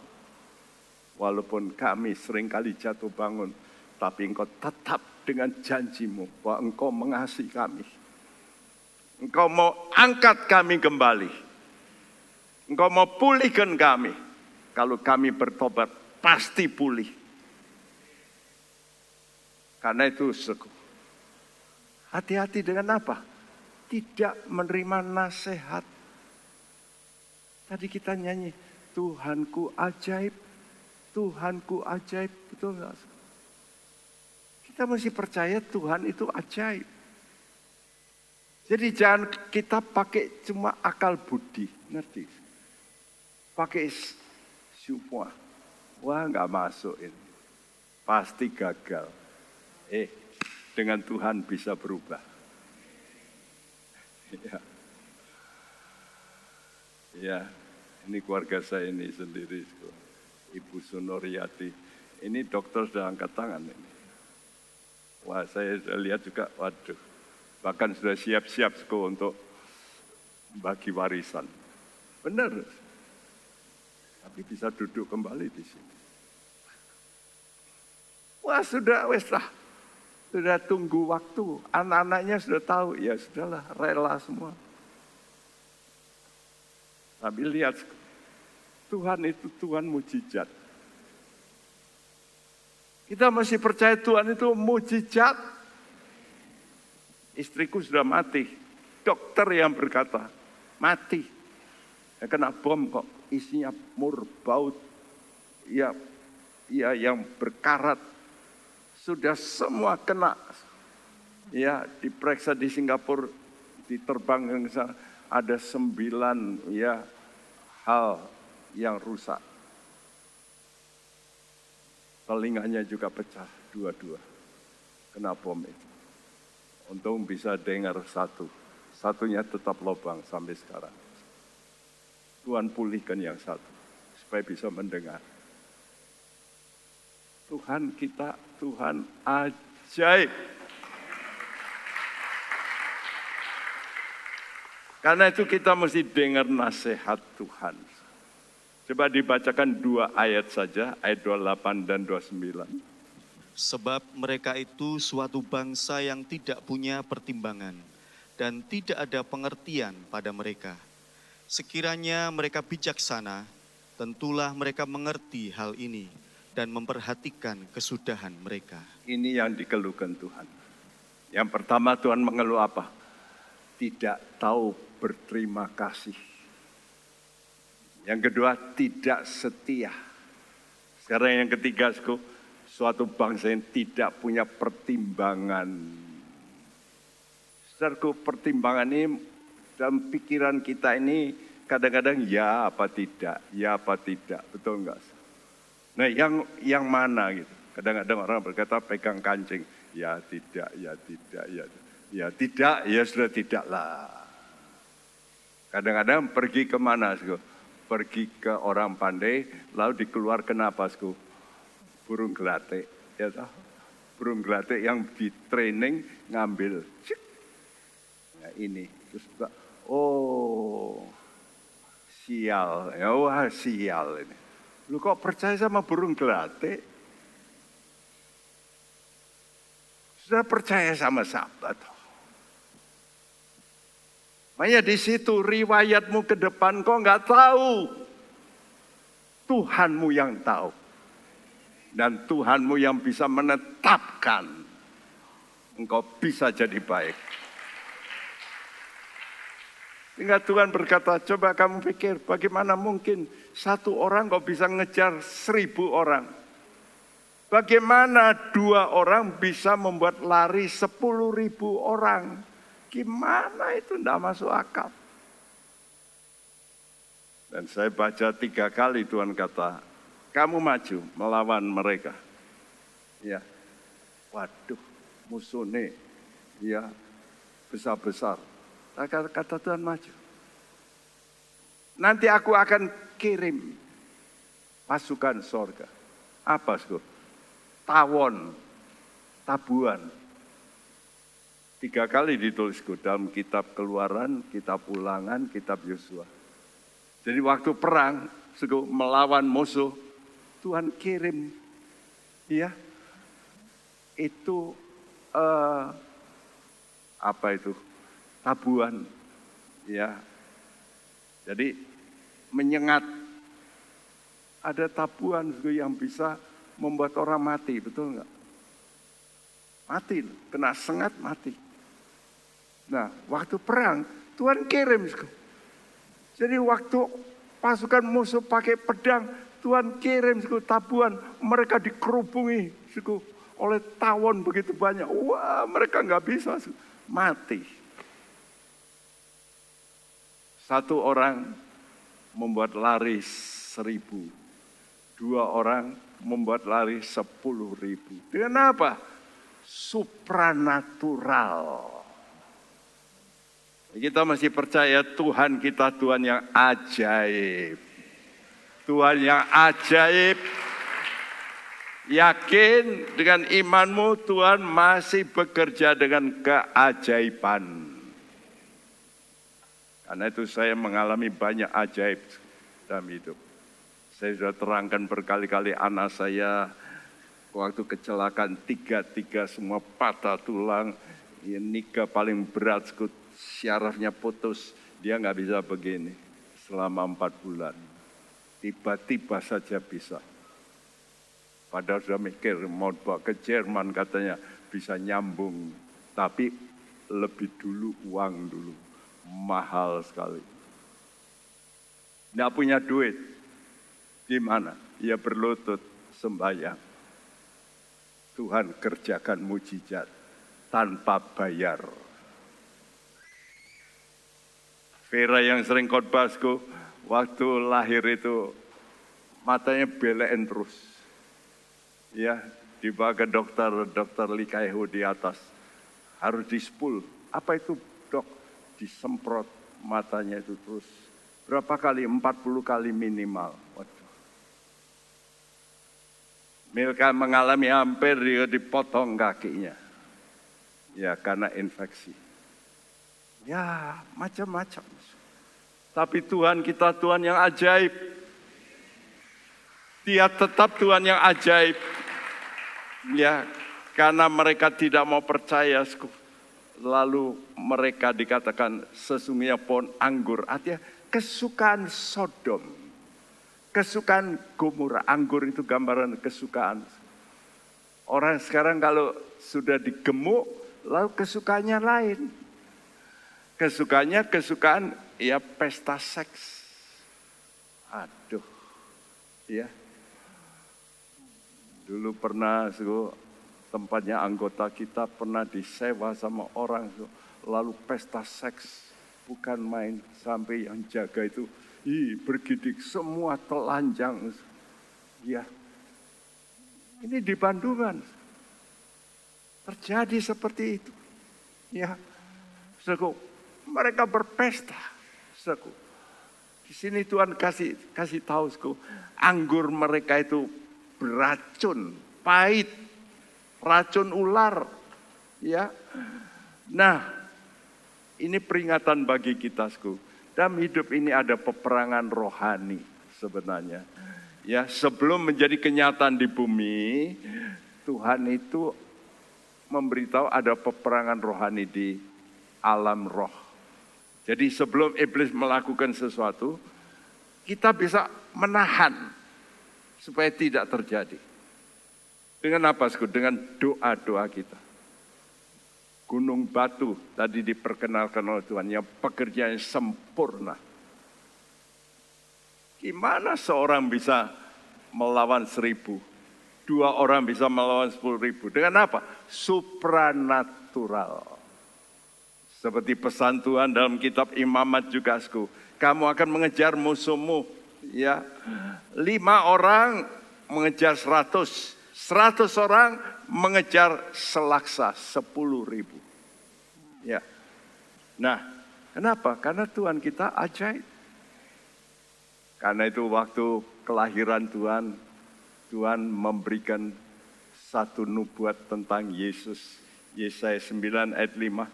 Speaker 1: walaupun kami seringkali jatuh bangun, tapi Engkau tetap dengan janjimu bahwa Engkau mengasihi kami. Engkau mau angkat kami kembali. Engkau mau pulihkan kami. Kalau kami bertobat, pasti pulih. Karena itu, hati-hati dengan apa? Tidak menerima nasihat. Tadi kita nyanyi, Tuhanku ajaib, Tuhanku ajaib. Betul nggak? Kita mesti percaya Tuhan itu ajaib. Jadi jangan kita pakai cuma akal budi, ngerti? Pakai semua, wah nggak masuk ini, pasti gagal. Dengan Tuhan bisa berubah. Ya, ini keluarga saya ini sendiri, Ibu Sunoryati. Ini dokter sudah angkat tangan ini. Wah, saya sudah lihat juga, waduh, bahkan sudah siap-siap untuk bagi warisan. Benar. Tapi bisa duduk kembali di sini. Wah sudah tunggu waktu. Anak-anaknya sudah tahu, ya sudahlah, rela semua. Tapi lihat, Tuhan itu Tuhan mujizat. Kita masih percaya Tuhan itu mujizat. Istriku sudah mati. Dokter yang berkata, mati. Ya, kena bom kok, isinya mur, baut. Ya, yang berkarat. Sudah semua kena. Ya, diperiksa di Singapura, diterbang yang sana, ada 9 ya hal yang rusak. Telinganya juga pecah dua-dua. Kena bom itu. Untung bisa dengar satu. Satunya tetap lubang sampai sekarang. Tuhan pulihkan yang satu. Supaya bisa mendengar. Tuhan kita, Tuhan ajaib. Karena itu kita mesti dengar nasihat Tuhan. Coba dibacakan 2 ayat saja, ayat 28 dan 29.
Speaker 2: Sebab mereka itu suatu bangsa yang tidak punya pertimbangan dan tidak ada pengertian pada mereka. Sekiranya mereka bijaksana, tentulah mereka mengerti hal ini dan memperhatikan kesudahan mereka.
Speaker 1: Ini yang dikeluhkan Tuhan. Yang pertama Tuhan mengeluh apa? Tidak tahu berterima kasih. Yang kedua, tidak setia. Sekarang yang ketiga, suatu bangsa yang tidak punya pertimbangan. Saudaraku, pertimbangan ini dalam pikiran kita ini kadang-kadang ya apa tidak, betul enggak? Nah, yang mana gitu? Kadang-kadang orang berkata pegang kancing, ya tidak, ya tidak, ya sudah tidaklah. Kadang-kadang pergi kemana, pergi ke orang pandai, lalu dikeluarkan apa, burung gelatik, ya toh? Burung gelatik yang di training ngambil, nah ini, terus sial, ya wah sial ini. Lu kok percaya sama burung gelatik? Sudah percaya sama sahabat. Makanya di situ riwayatmu ke depan kok nggak tahu. Tuhanmu yang tahu. Dan Tuhanmu yang bisa menetapkan engkau bisa jadi baik. Sehingga Tuhan berkata, coba kamu pikir bagaimana mungkin 1 orang kok bisa ngejar 1000 orang. Bagaimana 2 orang bisa membuat lari 10.000 orang. Gimana itu tidak masuk akal. Dan saya baca 3 kali Tuhan kata, kamu maju melawan mereka. Ya, waduh musuhnya ya besar-besar. Kata Tuhan maju. Nanti aku akan kirim pasukan sorga. Apa tawon, tabuan. 3 kali ditulis dalam kitab Keluaran, kitab Ulangan, kitab Yosua. Jadi waktu perang, melawan musuh, Tuhan kirim, ya, itu apa itu? Tabuan, ya. Jadi menyengat. Ada tabuan yang bisa membuat orang mati, betul enggak? Mati, kena sengat mati. Nah, waktu perang, Tuhan kirim. Jadi waktu pasukan musuh pakai pedang, Tuhan kirim tabuan. Mereka dikerubungi oleh tawon begitu banyak. Wah, mereka nggak bisa, mati. 1 orang membuat lari 1000. 2 orang membuat lari 10.000. Dengan apa? Supranatural. Kita masih percaya Tuhan kita Tuhan yang ajaib. Tuhan yang ajaib. Yakin dengan imanmu Tuhan masih bekerja dengan keajaiban. Karena itu saya mengalami banyak ajaib dalam hidup. Saya sudah terangkan berkali-kali anak saya waktu kecelakaan 3 semua patah tulang. Nika paling berat, syarafnya putus, dia nggak bisa begini. selama 4 bulan. Tiba-tiba saja bisa. Padahal sudah mikir mau bawa ke Jerman katanya bisa nyambung. Tapi lebih dulu uang dulu. Mahal sekali. Nggak punya duit. Gimana? Ya berlutut sembahyang. Tuhan kerjakan mujizat tanpa bayar. Vera yang sering khotbahku, waktu lahir itu matanya belein terus. Ya, dibawa ke dokter Likaihu di atas. Harus dispul. Apa itu dok? Disemprot matanya itu terus. Berapa kali? 40 kali minimal. Waduh. Milka mengalami hampir dipotong kakinya. Ya, karena infeksi. Ya, macam-macam. Tapi Tuhan kita Tuhan yang ajaib. Dia tetap Tuhan yang ajaib. Ya, karena mereka tidak mau percaya. Lalu mereka dikatakan sesungguhnya pohon anggur. Artinya kesukaan Sodom. Kesukaan Gomora. Anggur itu gambaran kesukaan. Orang sekarang kalau sudah digemuk, lalu kesukaannya lain. Kesukaan ya pesta seks. Aduh. Ya. Dulu pernah tempatnya anggota kita pernah disewa sama orang. Lalu pesta seks. Bukan main sampai yang jaga itu. Bergidik semua telanjang. Ya. Ini di Bandungan. Terjadi seperti itu. Ya. Saudaraku, mereka berpesta. Saudaraku. Di sini Tuhan kasih tahu, saudaraku, anggur mereka itu beracun, pahit, racun ular. Ya. Nah, ini peringatan bagi kita, saudaraku. Dalam hidup ini ada peperangan rohani sebenarnya. Ya, sebelum menjadi kenyataan di bumi, Tuhan itu memberitahu ada peperangan rohani di alam roh. Jadi sebelum iblis melakukan sesuatu, kita bisa menahan supaya tidak terjadi. Dengan apa? Dengan doa-doa kita. Gunung batu tadi diperkenalkan oleh Tuhan yang pekerjaan sempurna. Gimana seorang bisa melawan 1000? 2 orang bisa melawan 10.000. Dengan apa? Supranatural. Seperti pesan Tuhan dalam kitab Imamat juga, kamu akan mengejar musuhmu. Ya, 5 orang mengejar 100. 100 orang mengejar selaksa 10.000. Ya. Nah, kenapa? Karena Tuhan kita ajaib. Karena itu waktu kelahiran Tuhan memberikan satu nubuat tentang Yesus. Yesaya 9 ayat 5.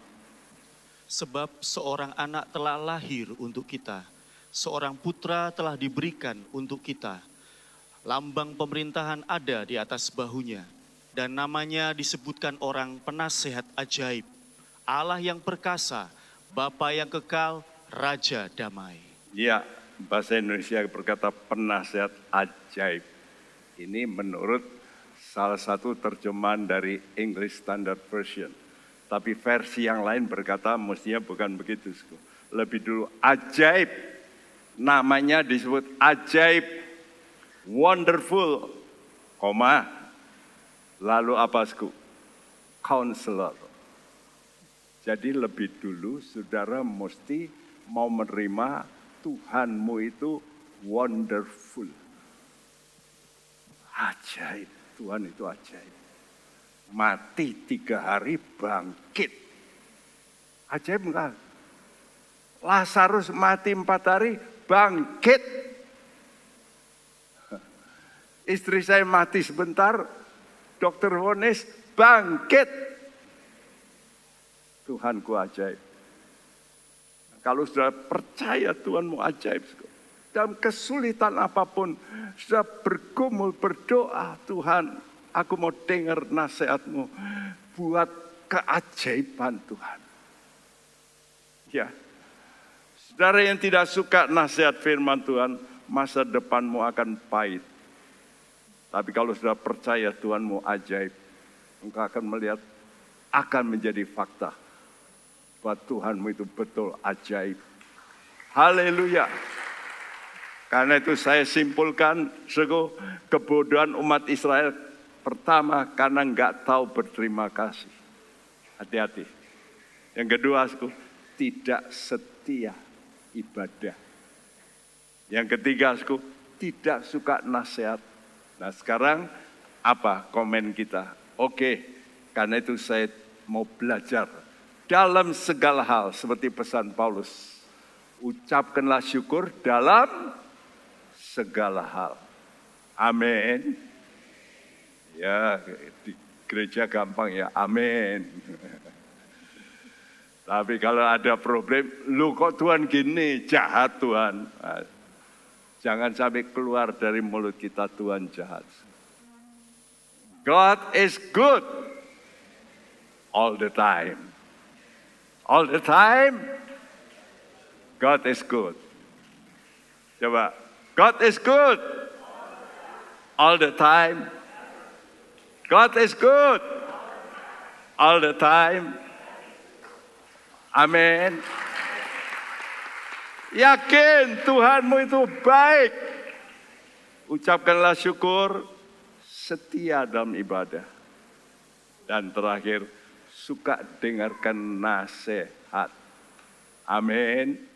Speaker 2: Sebab seorang anak telah lahir untuk kita, seorang putra telah diberikan untuk kita. Lambang pemerintahan ada di atas bahunya, dan namanya disebutkan orang penasehat ajaib, Allah yang perkasa, Bapa yang kekal, Raja damai.
Speaker 1: Ya, bahasa Indonesia berkata penasehat ajaib. Ini menurut salah satu terjemahan dari English Standard Version. Tapi versi yang lain berkata mestinya bukan begitu. Lebih dulu ajaib, namanya disebut ajaib, wonderful, lalu apa? Counselor. Jadi lebih dulu saudara mesti mau menerima Tuhanmu itu wonderful. Ajaib, Tuhan itu ajaib. Mati 3 hari bangkit. Ajaib enggak? Lazarus mati 4 hari bangkit. Istri saya mati sebentar, dokter vonis bangkit. Tuhanku ajaib. Kalau sudah percaya Tuhanmu ajaib, dalam kesulitan apapun, sudah bergumul berdoa, Tuhan, aku mau dengar nasihatmu buat keajaiban Tuhan. Ya, Saudara yang tidak suka nasihat firman Tuhan, masa depanmu akan pahit. Tapi kalau sudah percaya Tuhanmu ajaib, engkau akan melihat, akan menjadi fakta bahwa Tuhanmu itu betul ajaib. Haleluya. Karena itu saya simpulkan, kebodohan umat Israel pertama karena enggak tahu berterima kasih. Hati-hati. Yang kedua, tidak setia ibadah. Yang ketiga, tidak suka nasihat. Nah sekarang apa komen kita? Oke, karena itu saya mau belajar dalam segala hal seperti pesan Paulus. Ucapkanlah syukur dalam segala hal. Amin. Ya, di gereja gampang ya, amin. Tapi kalau ada problem, lu kok Tuhan gini, jahat Tuhan. Jangan sampai keluar dari mulut kita Tuhan jahat. God is good all the time. All the time, God is good. Coba, God is good all the time. God is good all the time. Amin. Yakin Tuhanmu itu baik. Ucapkanlah syukur, setia dalam ibadah. Dan terakhir, suka dengarkan nasihat. Amin.